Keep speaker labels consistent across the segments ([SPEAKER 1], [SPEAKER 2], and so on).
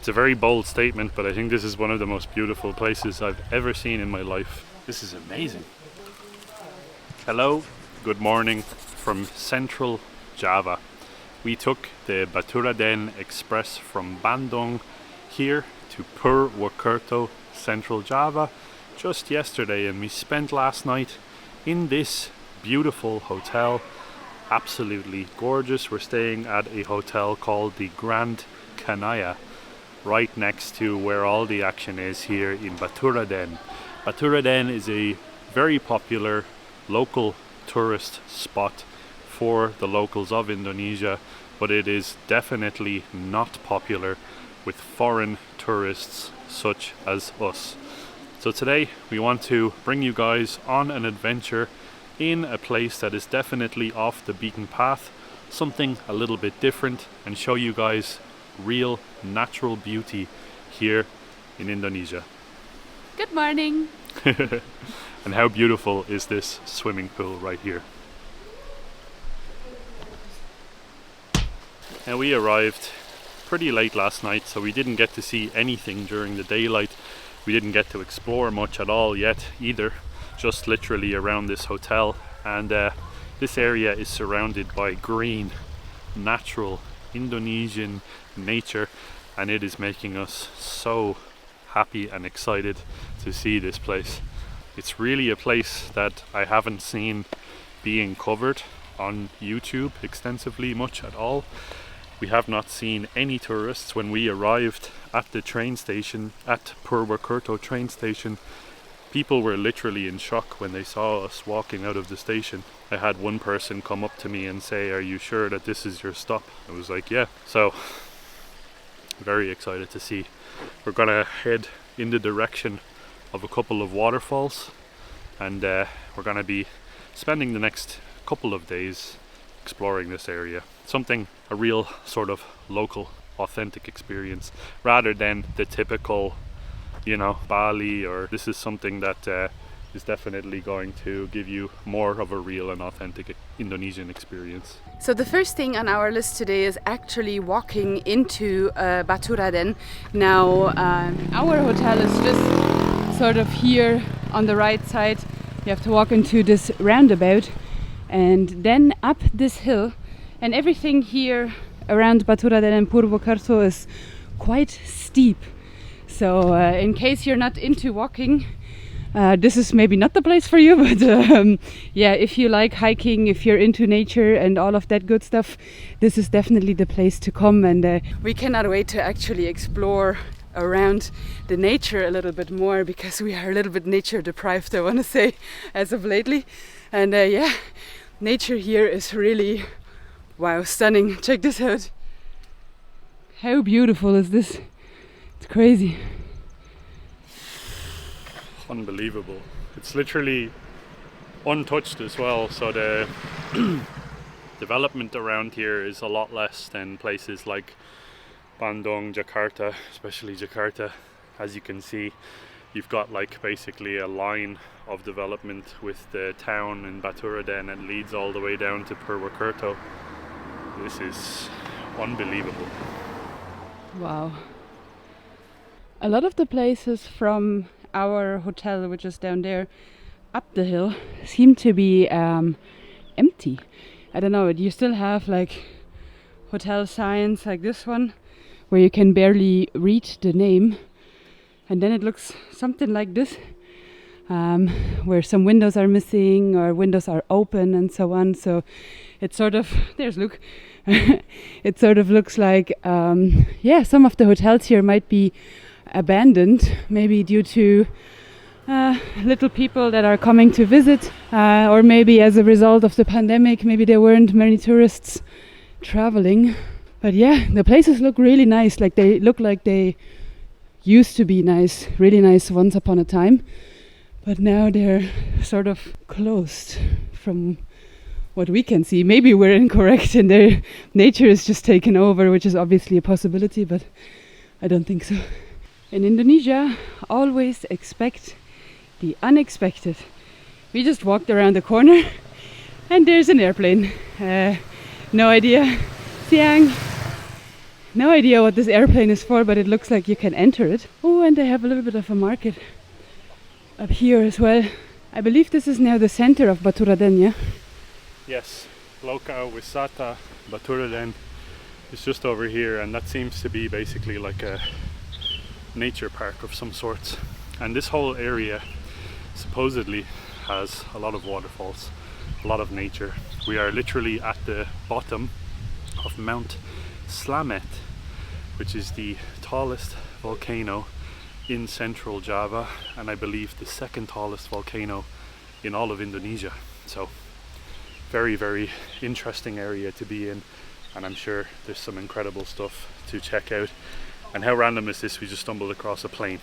[SPEAKER 1] It's a very bold statement, but I think this is one of the most beautiful places I've ever seen in my life. This is amazing. Hello, good morning from Central Java. We took the Baturaden Express from Bandung here to Purwokerto, Central Java, just yesterday, and we spent last night in this beautiful hotel. Absolutely gorgeous. We're staying at a hotel called the Grand Canaya, right next to where all the action is here in Baturaden. Baturaden is a very popular local tourist spot for the locals of Indonesia, but it is definitely not popular with foreign tourists such as us. So today we want to bring you guys on an adventure in a place that is definitely off the beaten path, something a little bit different, and show you guys real natural beauty here in Indonesia.
[SPEAKER 2] Good morning!
[SPEAKER 1] And how beautiful is this swimming pool right here? And we arrived pretty late last night, so we didn't get to see anything during the daylight. We didn't get to explore much at all yet either, just literally around this hotel. And this area is surrounded by green, natural Indonesian nature, and it is making us so happy and excited to see this place. It's really a place that I haven't seen being covered on YouTube extensively much at all. We have not seen any tourists. When we arrived at the train station, at Purwokerto train station, people were literally in shock when they saw us walking out of the station. I had one person come up to me and say, "Are you sure that this is your stop?" I was like, "Yeah." So, very excited to see. We're gonna head in the direction of a couple of waterfalls, and we're gonna be spending the next couple of days exploring this area. A real sort of local, authentic experience, rather than the typical, Bali, or this is something that is definitely going to give you more of a real and authentic Indonesian experience.
[SPEAKER 2] So the first thing on our list today is actually walking into Baturaden. Now our hotel is just sort of here on the right side. You have to walk into this roundabout and then up this hill, and everything here around Baturaden and Purwokerto is quite steep. So in case you're not into walking, this is maybe not the place for you, but yeah, if you like hiking, if you're into nature and all of that good stuff, this is definitely the place to come. And we cannot wait to actually explore around the nature a little bit more, because we are a little bit nature deprived, I want to say, as of lately. And yeah, nature here is really, wow, stunning. Check this out. How beautiful is this? It's crazy.
[SPEAKER 1] Unbelievable. It's literally untouched as well, so the development around here is a lot less than places like Bandung, Jakarta, especially Jakarta. As you can see, you've got like basically a line of development with the town in Baturaden and leads all the way down to Purwokerto. This is unbelievable.
[SPEAKER 2] Wow. A lot of the places from our hotel, which is down there up the hill, seem to be empty. I don't know, you still have like hotel signs like this one where you can barely read the name, and then it looks something like this, where some windows are missing or windows are open and so on. So it's sort of, there's Luke. It sort of looks like yeah, some of the hotels here might be abandoned, maybe due to little people that are coming to visit, or maybe as a result of the pandemic, maybe there weren't many tourists traveling. But yeah, the places look really nice. Like they look like they used to be nice, really nice once upon a time, but now they're sort of closed from what we can see. Maybe we're incorrect and their nature is just taken over, which is obviously a possibility, but I don't think so. In Indonesia, always expect the unexpected. We just walked around the corner and there's an airplane. No idea. Siang. No idea what this airplane is for, but it looks like you can enter it. Oh, and they have a little bit of a market up here as well. I believe this is now the center of Baturaden, yeah?
[SPEAKER 1] Yes, Loka Wisata Baturaden is just over here, and that seems to be basically like a nature park of some sorts. And this whole area supposedly has a lot of waterfalls, a lot of nature. We are literally at the bottom of Mount Slamet, which is the tallest volcano in central Java, and I believe the second tallest volcano in all of Indonesia. So very, very interesting area to be in, and I'm sure there's some incredible stuff to check out. And how random is this? We just stumbled across a plane.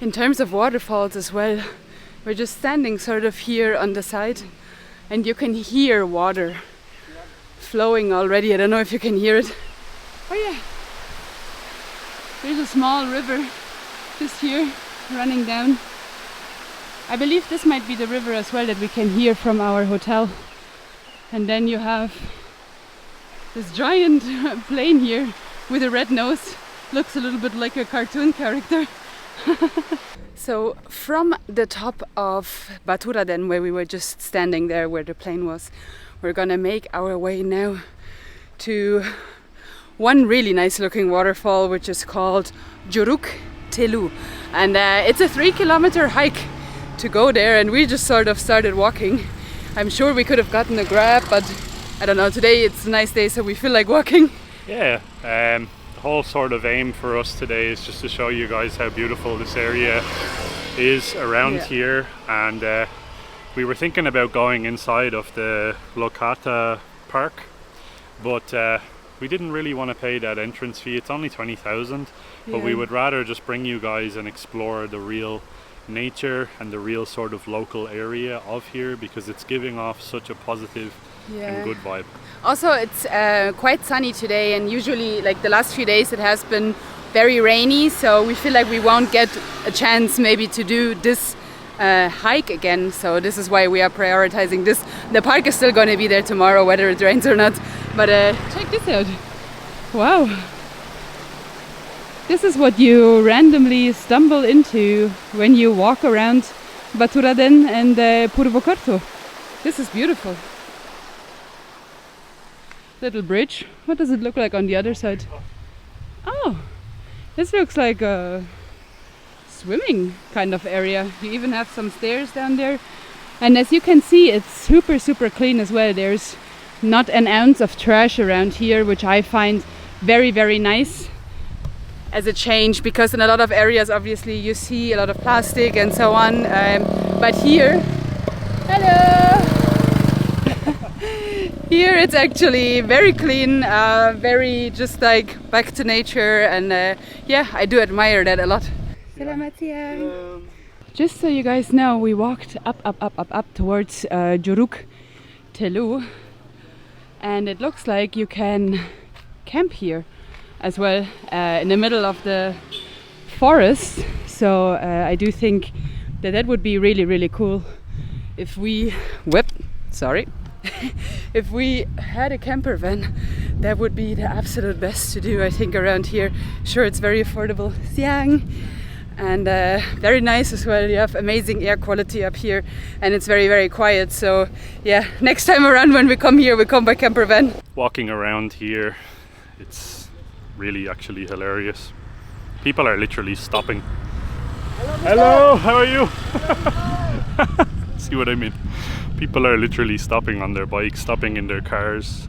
[SPEAKER 2] In terms of waterfalls as well, we're just standing sort of here on the side, and you can hear water flowing already. I don't know if you can hear it. Oh yeah, there's a small river just here running down. I believe this might be the river as well that we can hear from our hotel. And then you have this giant plane here with a red nose. Looks a little bit like a cartoon character. So from the top of Baturaden, where we were just standing there where the plane was, we're gonna make our way now to one really nice looking waterfall, which is called Juruk Telu. And it's a 3-kilometer hike to go there, and we just sort of started walking. I'm sure we could have gotten a Grab, but I don't know, today it's a nice day, so we feel like walking.
[SPEAKER 1] Yeah, the whole sort of aim for us today is just to show you guys how beautiful this area is around here. And we were thinking about going inside of the Lokata park, but we didn't really want to pay that entrance fee. It's only 20,000, but we would rather just bring you guys and explore the real nature and the real sort of local area of here, because it's giving off such a positive and good vibe.
[SPEAKER 2] Also, it's quite sunny today, and usually like the last few days it has been very rainy, so we feel like we won't get a chance maybe to do this hike again. So this is why we are prioritizing this. The park is still going to be there tomorrow, whether it rains or not. But check this out. Wow. This is what you randomly stumble into when you walk around Baturaden and Purwokerto. This is beautiful. Little bridge. What does it look like on the other side? Oh, this looks like a swimming kind of area. You even have some stairs down there. And as you can see, it's super, super clean as well. There's not an ounce of trash around here, which I find very, very nice as a change, because in a lot of areas obviously you see a lot of plastic and so on, but here, hello, here it's actually very clean, very just like back to nature, and yeah, I do admire that a lot. Selamat siang. Just so you guys know, we walked up towards Juruk Telu, and it looks like you can camp here as well, in the middle of the forest. So I do think that would be really, really cool if we if we had a camper van. That would be the absolute best to do, I think, around here. Sure, it's very affordable, siang, and very nice as well. You have amazing air quality up here, and it's very, very quiet. So yeah, next time around when we come here, we come by camper van.
[SPEAKER 1] Walking around here, it's really actually hilarious. People are literally stopping. Hello, how are you? See what I mean? People are literally stopping on their bikes, stopping in their cars,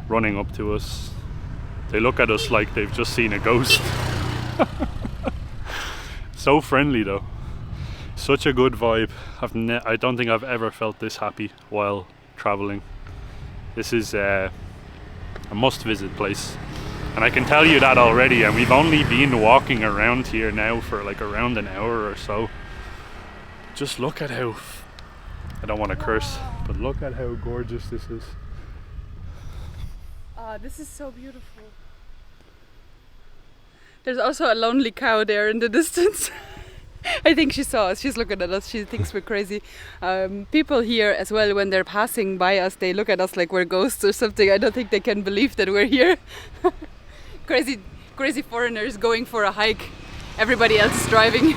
[SPEAKER 1] running up to us. They look at us like they've just seen a ghost. So friendly though. Such a good vibe. I don't think I've ever felt this happy while traveling. This is a must visit place. And I can tell you that already, and we've only been walking around here now for like around an hour or so. Just look at how, I don't want to curse, but look at how gorgeous this is.
[SPEAKER 2] This is so beautiful. There's also a lonely cow there in the distance. I think she saw us. She's looking at us. She thinks we're crazy. People here as well, when they're passing by us, they look at us like we're ghosts or something. I don't think they can believe that we're here. Crazy foreigners going for a hike. Everybody else is driving.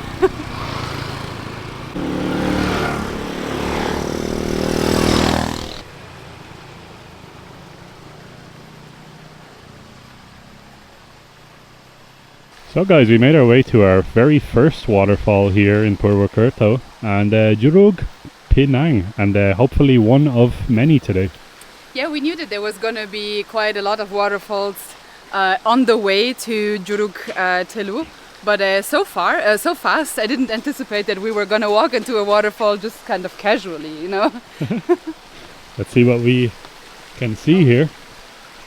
[SPEAKER 1] So guys, we made our way to our very first waterfall here in Purwokerto, and Jurug Pinang, and hopefully one of many today.
[SPEAKER 2] Yeah, we knew that there was going to be quite a lot of waterfalls on the way to Jurug Telu, but so fast, I didn't anticipate that we were going to walk into a waterfall just kind of casually, you know.
[SPEAKER 1] Let's see what we can see here.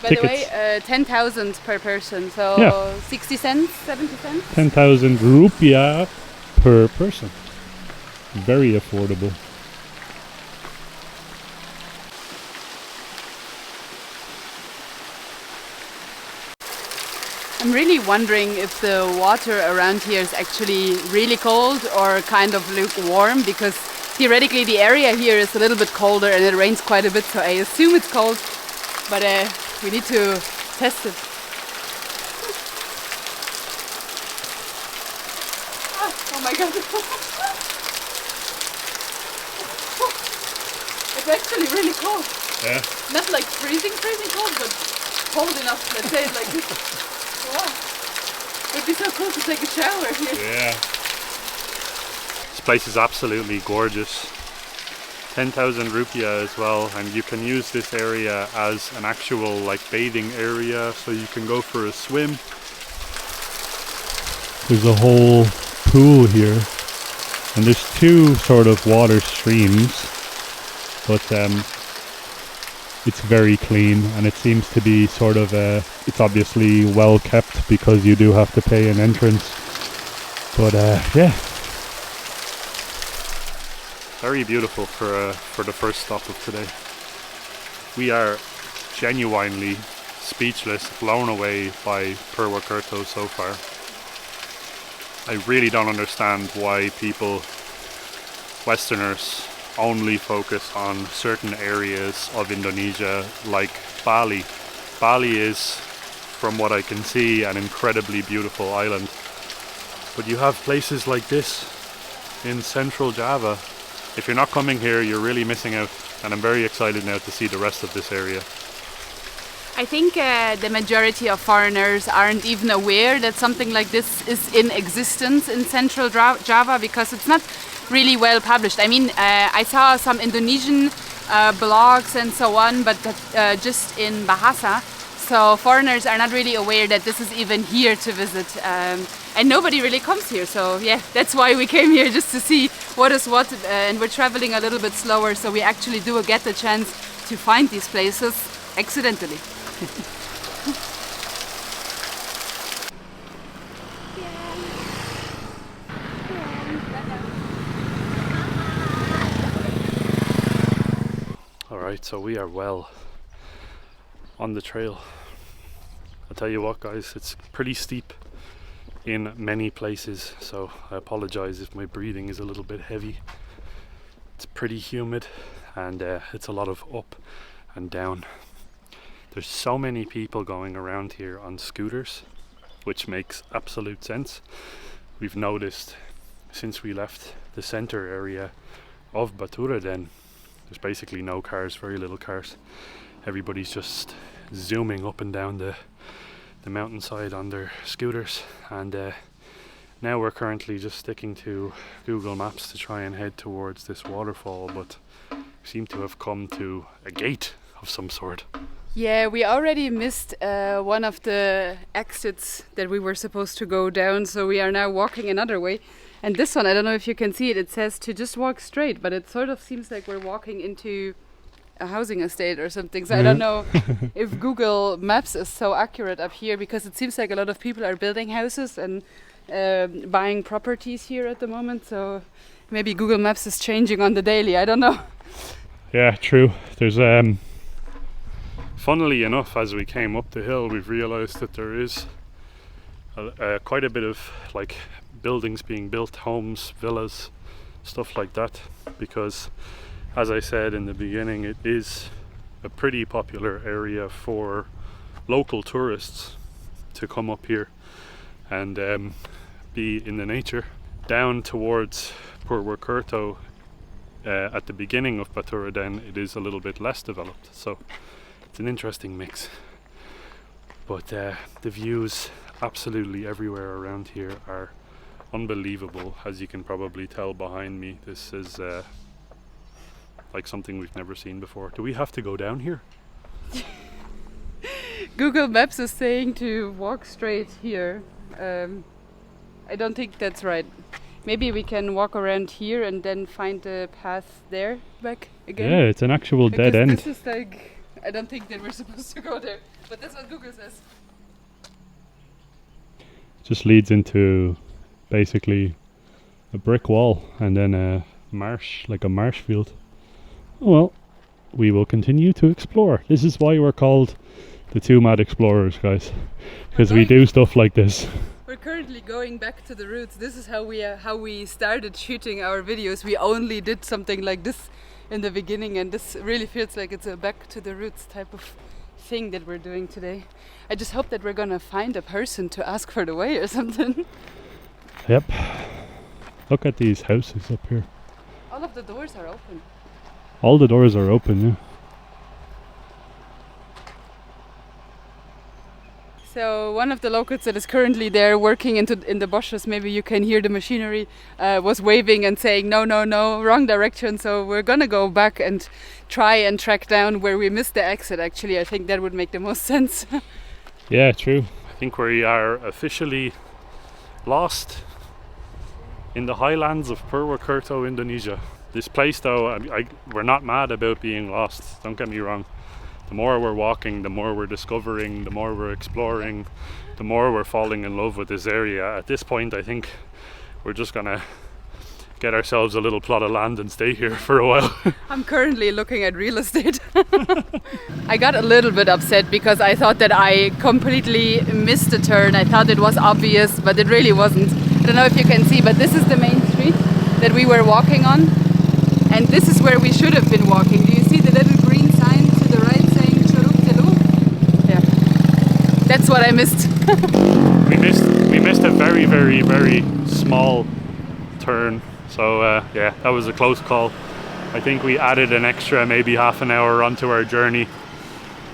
[SPEAKER 2] By
[SPEAKER 1] Tickets.
[SPEAKER 2] the way, 10,000 per person, so
[SPEAKER 1] Yeah.
[SPEAKER 2] 60 cents, 70 cents?
[SPEAKER 1] 10,000 rupiah per person. Very affordable.
[SPEAKER 2] I'm really wondering if the water around here is actually really cold or kind of lukewarm, because theoretically the area here is a little bit colder and it rains quite a bit, so I assume it's cold, but we need to test it. Oh my god! It's actually really cold.
[SPEAKER 1] Yeah.
[SPEAKER 2] Not like freezing cold, but cold enough, let's say it like this. Wow. It'd be so cool to take a shower here.
[SPEAKER 1] Yeah. This place is absolutely gorgeous. 10,000 rupiah as well, and you can use this area as an actual like bathing area, so you can go for a swim. There's a whole pool here, and there's two sort of water streams, but it's very clean, and it seems to be sort of it's obviously well kept because you do have to pay an entrance, but yeah. Very beautiful for the first stop of today. We are genuinely speechless, blown away by Purwokerto so far. I really don't understand why people, Westerners, only focus on certain areas of Indonesia like Bali. Bali is, from what I can see, an incredibly beautiful island. But you have places like this in central Java. If you're not coming here, you're really missing out, and I'm very excited now to see the rest of this area.
[SPEAKER 2] I think the majority of foreigners aren't even aware that something like this is in existence in central Java, because it's not really well published. I mean, I saw some Indonesian blogs and so on, but just in Bahasa. So foreigners are not really aware that this is even here to visit, and nobody really comes here. So yeah, that's why we came here, just to see what is what, and we're traveling a little bit slower, so we actually do get the chance to find these places accidentally.
[SPEAKER 1] Alright, so we are well on the trail. I'll tell you what guys, it's pretty steep in many places, so I apologize if my breathing is a little bit heavy. It's pretty humid, and it's a lot of up and down. There's so many people going around here on scooters, which makes absolute sense. We've noticed since we left the center area of Baturaden, there's basically no cars, very little cars. Everybody's just zooming up and down the mountainside on their scooters, and now we're currently just sticking to Google Maps to try and head towards this waterfall, but we seem to have come to a gate of some sort.
[SPEAKER 2] Yeah, we already missed one of the exits that we were supposed to go down, so we are now walking another way. And this one, I don't know if you can see it, it says to just walk straight, but it sort of seems like we're walking into a housing estate or something. So I don't know if Google Maps is so accurate up here, because it seems like a lot of people are building houses and buying properties here at the moment. So maybe Google Maps is changing on the daily, I don't know.
[SPEAKER 1] Yeah, true. There's funnily enough, as we came up the hill, we've realized that there is quite a bit of like buildings being built, homes, villas, stuff like that, because as I said in the beginning, it is a pretty popular area for local tourists to come up here and be in the nature. Down towards Purwokerto, at the beginning of Baturaden, it is a little bit less developed, so it's an interesting mix. But the views absolutely everywhere around here are unbelievable, as you can probably tell behind me. This is like something we've never seen before. Do we have to go down here?
[SPEAKER 2] Google Maps is saying to walk straight here. I don't think that's right. Maybe we can walk around here and then find the path there back again.
[SPEAKER 1] Yeah, it's an actual dead end.
[SPEAKER 2] This is like, I don't think that we're supposed to go there, but that's what Google says.
[SPEAKER 1] Just leads into basically a brick wall and then a marsh, like a marsh field. Well, we will continue to explore. This is why we're called the Two Mad Explorers, guys, because we do stuff like this.
[SPEAKER 2] We're currently going back to the roots. This is how we started shooting our videos. We only did something like this in the beginning, and this really feels like it's a back to the roots type of thing that we're doing today. I just hope that we're gonna find a person to ask for the way or something.
[SPEAKER 1] Yep. Look at these houses up here.
[SPEAKER 2] All of the doors are open.
[SPEAKER 1] All the doors are open, yeah.
[SPEAKER 2] So one of the locals that is currently there working in the bushes, maybe you can hear the machinery, was waving and saying no, no, no, wrong direction. So we're gonna go back and try and track down where we missed the exit. Actually, I think that would make the most sense.
[SPEAKER 1] Yeah, true. I think we are officially lost in the highlands of Purwokerto, Indonesia. This place though, we're not mad about being lost, don't get me wrong. The more we're walking, the more we're discovering, the more we're exploring, the more we're falling in love with this area. At this point, I think we're just gonna get ourselves a little plot of land and stay here for a while.
[SPEAKER 2] I'm currently looking at real estate. I got a little bit upset because I thought that I completely missed the turn. I thought it was obvious, but it really wasn't. I don't know if you can see, but this is the main street that we were walking on. And this is where we should have been walking. Do you see the little green sign to the right saying Teresa Jacob? Yeah. That's what I missed.
[SPEAKER 1] we missed a very, very, very small turn. So yeah, that was a close call. I think we added an extra maybe half an hour onto our journey.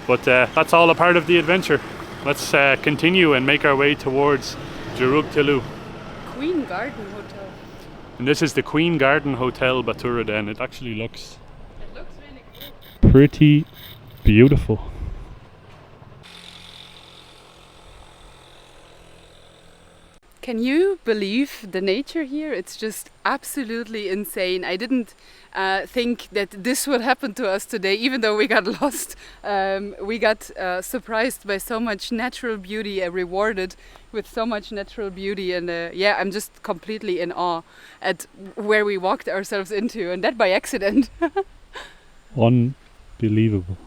[SPEAKER 1] But that's all a part of the adventure. Let's continue and make our way towards Yogyakarta.
[SPEAKER 2] Queen Garden Hotel.
[SPEAKER 1] And this is the Queen Garden Hotel Baturaden. It actually looks
[SPEAKER 2] really cool.
[SPEAKER 1] Pretty beautiful.
[SPEAKER 2] Can you believe the nature here? It's just absolutely insane. I didn't think that this would happen to us today, even though we got lost. We got surprised by so much natural beauty, rewarded with so much natural beauty, and yeah, I'm just completely in awe at where we walked ourselves into, and that by accident.
[SPEAKER 1] Unbelievable.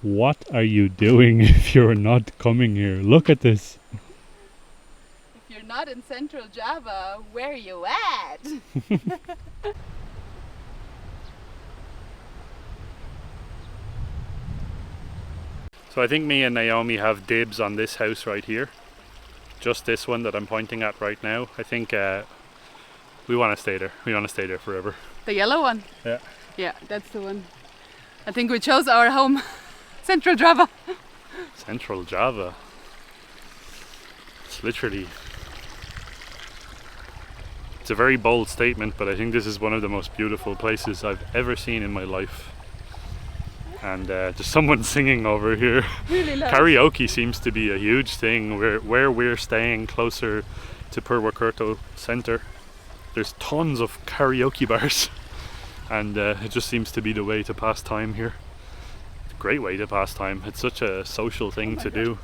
[SPEAKER 1] What are you doing if you're not coming here? Look at this.
[SPEAKER 2] If you're not in Central Java, where are you at?
[SPEAKER 1] So I think me and Naomi have dibs on this house right here. Just this one that I'm pointing at right now. I think we want to stay there. We want to stay there forever.
[SPEAKER 2] The yellow one?
[SPEAKER 1] Yeah.
[SPEAKER 2] Yeah, that's the one. I think we chose our home. Central Java.
[SPEAKER 1] Central Java. It's literally... It's a very bold statement, but I think this is one of the most beautiful places I've ever seen in my life. And there's someone singing over here.
[SPEAKER 2] Really loud.
[SPEAKER 1] Karaoke seems to be a huge thing where we're staying closer to Purwokerto Centre. There's tons of karaoke bars, and it just seems to be the way to pass time here. It's a great way to pass time. It's such a social thing to do.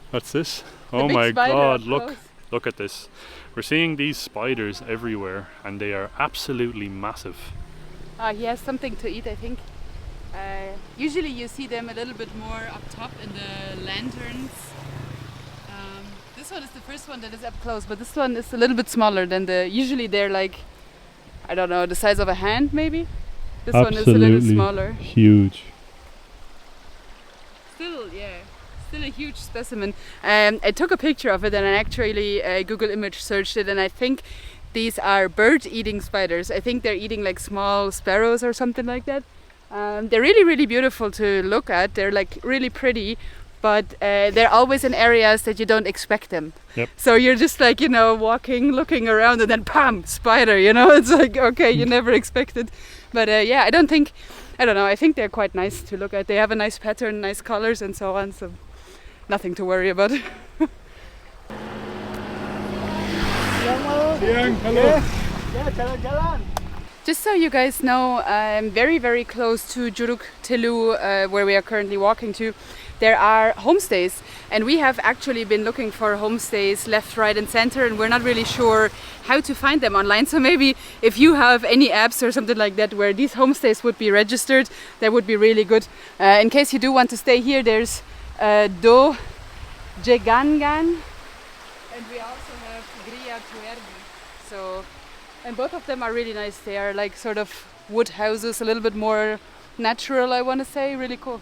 [SPEAKER 1] What's this? Oh my god, look at this. We're seeing these spiders everywhere, and they are absolutely massive.
[SPEAKER 2] He has something to eat, I think. Usually you see them a little bit more up top in the lanterns. This one is the first one that is up close, but this one is a little bit smaller than usually they're like, I don't know, the size of a hand maybe. This one is a little smaller.
[SPEAKER 1] Huge.
[SPEAKER 2] Still a huge specimen. I took a picture of it and I actually Google image searched it, and I think these are bird-eating spiders. I think they're eating like small sparrows or something like that. They're really, really beautiful to look at. They're like really pretty, but they're always in areas that you don't expect them.
[SPEAKER 1] Yep.
[SPEAKER 2] So you're just like, walking, looking around, and then bam, spider, It's like, okay, you never expect it. But yeah, I don't know, I think they're quite nice to look at. They have a nice pattern, nice colors and so on, so nothing to worry about.
[SPEAKER 1] Hello.
[SPEAKER 2] Just so you guys know, I'm very, very close to Curug Telu, where we are currently walking to. There are homestays, and we have actually been looking for homestays left, right and center, and we're not really sure how to find them online. So maybe if you have any apps or something like that where these homestays would be registered, that would be really good. In case you do want to stay here, there's Do Jegangan, and we also have Gria Tuerdi. So, and both of them are really nice. They are like sort of wood houses, a little bit more natural, I want to say. Really cool.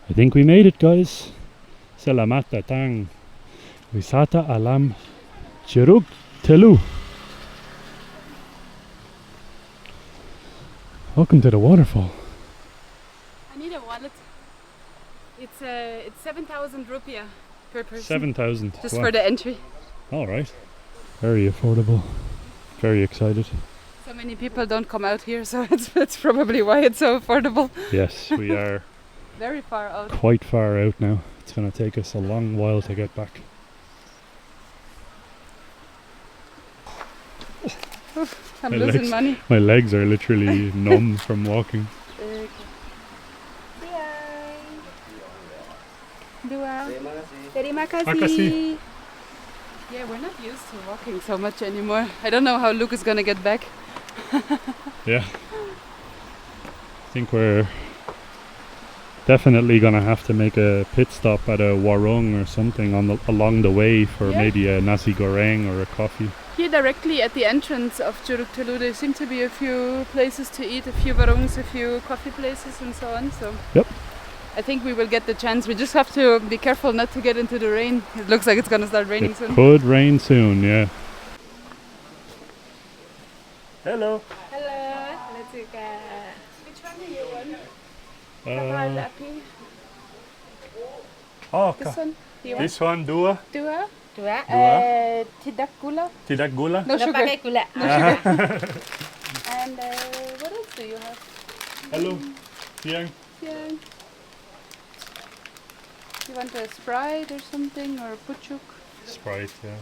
[SPEAKER 1] I think we made it, guys. Selamat datang. Wisata alam Curug Telu. Welcome to the waterfall.
[SPEAKER 2] I need a wallet. It's 7,000 rupiah per person.
[SPEAKER 1] 7,000.
[SPEAKER 2] Just for the entry.
[SPEAKER 1] All right. Very affordable. Very excited.
[SPEAKER 2] So many people don't come out here, so that's probably why it's so affordable.
[SPEAKER 1] Yes, we are
[SPEAKER 2] very far out.
[SPEAKER 1] Quite far out now. It's going to take us a long while to get back.
[SPEAKER 2] I'm losing money.
[SPEAKER 1] My legs are literally numb from walking.
[SPEAKER 2] Terima kasih. Yeah, we're not used to walking so much anymore. I don't know how Luke is gonna get back.
[SPEAKER 1] Yeah. I think we're definitely gonna have to make a pit stop at a warung or something along the way for maybe a nasi goreng or a coffee.
[SPEAKER 2] Here directly at the entrance of Curug Telu there seem to be a few places to eat, a few warungs, a few coffee places and so on. So
[SPEAKER 1] yep.
[SPEAKER 2] I think we will get the chance. We just have to be careful not to get into the rain. It looks like it's gonna start raining soon.
[SPEAKER 1] It could rain soon, yeah. Hello.
[SPEAKER 3] Hello, let's go.
[SPEAKER 2] Which one do you want? This one?
[SPEAKER 1] This one, dua.
[SPEAKER 2] Dua?
[SPEAKER 3] Dua.
[SPEAKER 2] Tidak gula?
[SPEAKER 1] Tidak gula?
[SPEAKER 2] No sugar.
[SPEAKER 3] Pakai gula.
[SPEAKER 2] No sugar. And what else do you have?
[SPEAKER 1] Hello. Siang.
[SPEAKER 2] Yeah. You want a Sprite or something, or pucuk?
[SPEAKER 1] Sprite, yeah.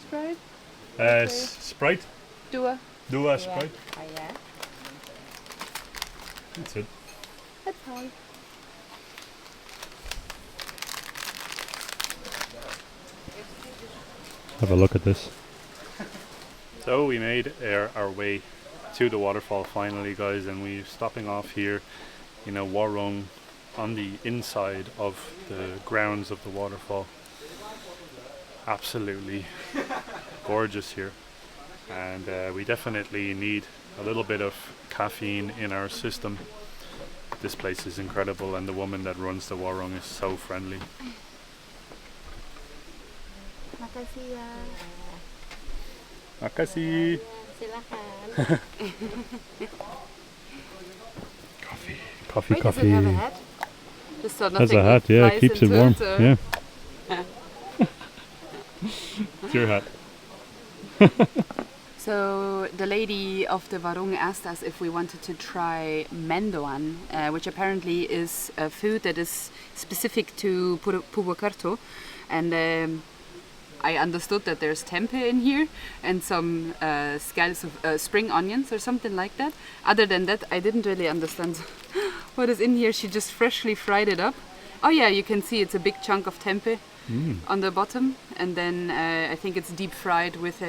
[SPEAKER 2] Sprite?
[SPEAKER 1] Okay. Sprite?
[SPEAKER 2] Dua.
[SPEAKER 1] Dua Sprite.
[SPEAKER 3] Oh, yeah.
[SPEAKER 1] That's it.
[SPEAKER 2] That's all.
[SPEAKER 1] Have a look at this. So we made our way to the waterfall finally, guys, and we're stopping off here in a warung on the inside of the grounds of the waterfall. Absolutely gorgeous here, and we definitely need a little bit of caffeine in our system. This place is incredible, and the woman that runs the warung is so friendly.
[SPEAKER 3] Makasih ya.
[SPEAKER 1] Makasih.
[SPEAKER 3] Silakan.
[SPEAKER 1] Coffee.
[SPEAKER 2] Wait, does it have a hat? Just so
[SPEAKER 1] Has a hat, yeah, keeps it warm. Yeah. It's your hat.
[SPEAKER 2] So the lady of the warung asked us if we wanted to try mendoan, which apparently is a food that is specific to Purwokerto, and I understood that there's tempeh in here and some scallops of spring onions or something like that. Other than that, I didn't really understand what is in here. She just freshly fried it up. Oh yeah, you can see it's a big chunk of tempeh on the bottom, and then I think it's deep fried with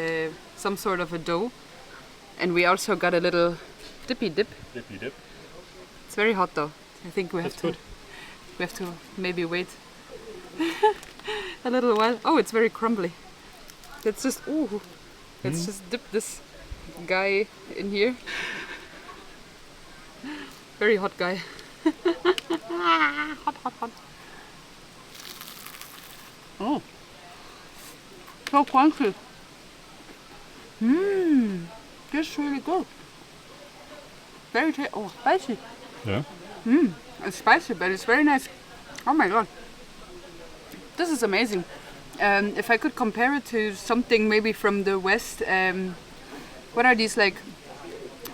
[SPEAKER 2] some sort of a dough. And we also got a little dippy dip.
[SPEAKER 1] Dippy dip.
[SPEAKER 2] It's very hot though. I think we have
[SPEAKER 1] That's
[SPEAKER 2] to maybe wait a little while. Oh, it's very crumbly. Let's just just dip this guy in here. Very hot guy. hot. Oh, so crunchy. This is really good. Very spicy.
[SPEAKER 1] Yeah.
[SPEAKER 2] It's spicy, but it's very nice. Oh my god. This is amazing. If I could compare it to something maybe from the West, what are these like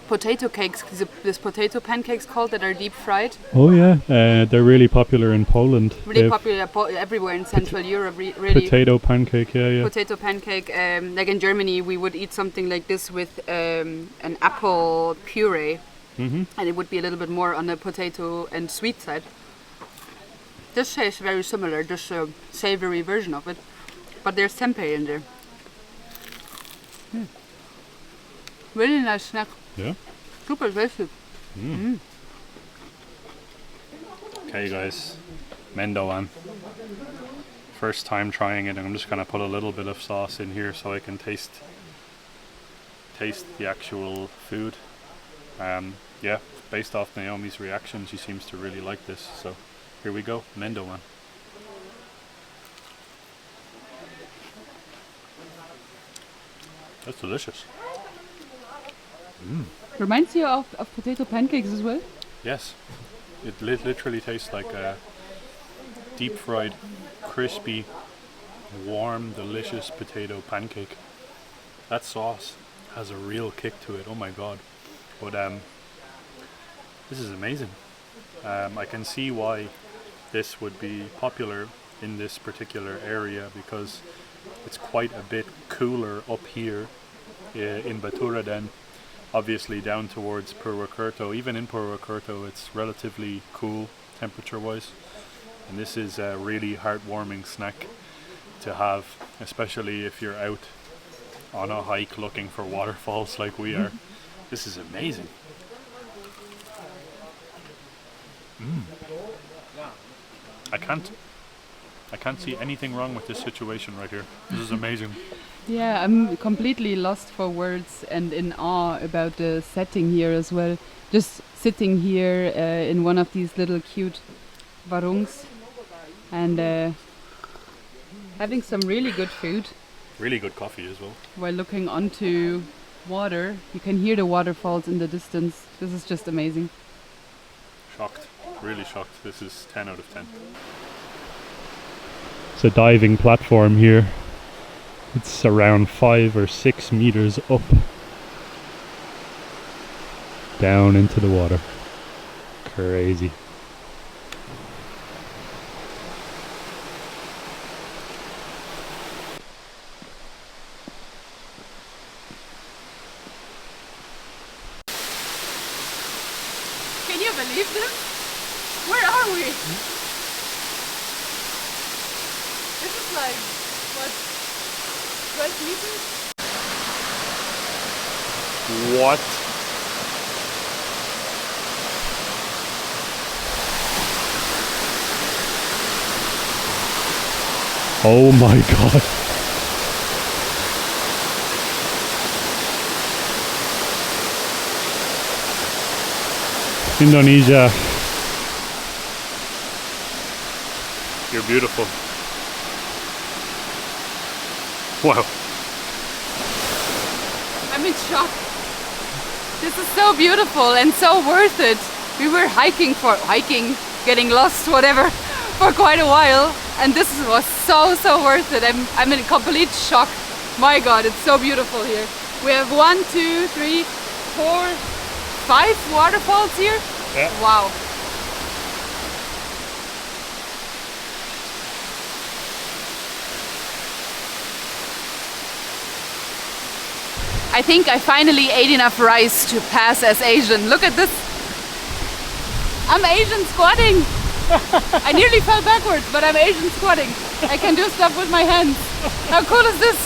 [SPEAKER 2] potato cakes? These potato pancakes called that are deep fried?
[SPEAKER 1] Oh yeah, they're really popular in Poland.
[SPEAKER 2] Really popular everywhere in Central Europe. Really.
[SPEAKER 1] Potato pancake, yeah.
[SPEAKER 2] Potato pancake. Like in Germany, we would eat something like this with an apple puree, and it would be a little bit more on the potato and sweet side. This tastes very similar, just a savory version of it, but there's tempeh in there. Really nice snack.
[SPEAKER 1] Yeah.
[SPEAKER 2] Super tasty.
[SPEAKER 1] Okay guys, mendoan. First time trying it, and I'm just gonna put a little bit of sauce in here so I can taste the actual food. Yeah, based off Naomi's reaction, she seems to really like this. So here we go, mendoan. That's delicious.
[SPEAKER 2] Reminds you of potato pancakes as well?
[SPEAKER 1] Yes, it literally tastes like a deep fried, crispy, warm, delicious potato pancake. That sauce has a real kick to it, oh my god. But this is amazing. I can see why this would be popular in this particular area, because it's quite a bit cooler up here in Baturaden. Obviously down towards Purwokerto. Even in Purwokerto it's relatively cool temperature wise, and this is a really heartwarming snack to have, especially if you're out on a hike looking for waterfalls like we are. This is amazing. I can't see anything wrong with this situation right here. This is amazing.
[SPEAKER 2] Yeah, I'm completely lost for words and in awe about the setting here as well. Just sitting here in one of these little cute warungs and having some really good food.
[SPEAKER 1] Really good coffee as well.
[SPEAKER 2] While looking onto water, you can hear the waterfalls in the distance. This is just amazing.
[SPEAKER 1] Shocked, really shocked. This is 10 out of 10. It's a diving platform here. It's around 5 or 6 meters up, down into the water. Crazy.
[SPEAKER 2] Can you believe this? Where are we? This is like, what, 12 meters?
[SPEAKER 1] What? Oh my god. Indonesia. You're beautiful. Wow.
[SPEAKER 2] I'm in shock. This is so beautiful and so worth it. We were hiking, getting lost, whatever, for quite a while, and this was so worth it. I'm in complete shock. My god, it's so beautiful here. We have 1, 2, 3, 4, 5 waterfalls here.
[SPEAKER 1] Yeah.
[SPEAKER 2] Wow. I think I finally ate enough rice to pass as Asian. Look at this. I'm Asian squatting. I nearly fell backwards, but I'm Asian squatting. I can do stuff with my hands. How cool is this?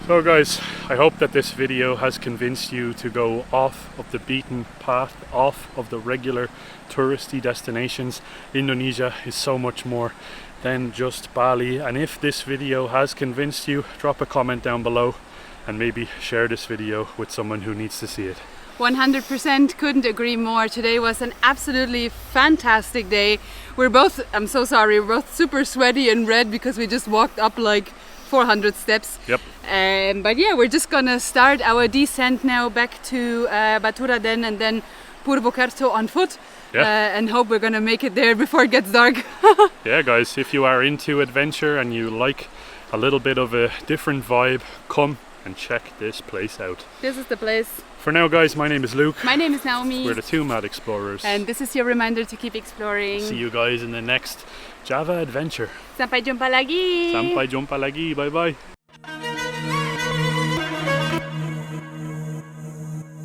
[SPEAKER 1] So guys, I hope that this video has convinced you to go off of the beaten path, off of the regular touristy destinations. Indonesia is so much more than just Bali, and if this video has convinced you, drop a comment down below and maybe share this video with someone who needs to see it.
[SPEAKER 2] 100% couldn't agree more. Today was an absolutely fantastic day. We're both, I'm so sorry, we're both super sweaty and red because we just walked up like 400 steps.
[SPEAKER 1] Yep.
[SPEAKER 2] But yeah, we're just gonna start our descent now back to Baturaden and then Purwokerto on foot.
[SPEAKER 1] Yeah.
[SPEAKER 2] And hope we're gonna make it there before it gets dark.
[SPEAKER 1] Yeah guys, if you are into adventure and you like a little bit of a different vibe, come and check this place out.
[SPEAKER 2] This is the place.
[SPEAKER 1] For now guys, my name is Luke.
[SPEAKER 2] My name is Naomi.
[SPEAKER 1] We're the two mad explorers.
[SPEAKER 2] And this is your reminder to keep exploring.
[SPEAKER 1] See you guys in the next Java adventure.
[SPEAKER 2] Sampai jumpa lagi.
[SPEAKER 1] Sampai jumpa lagi. Bye bye.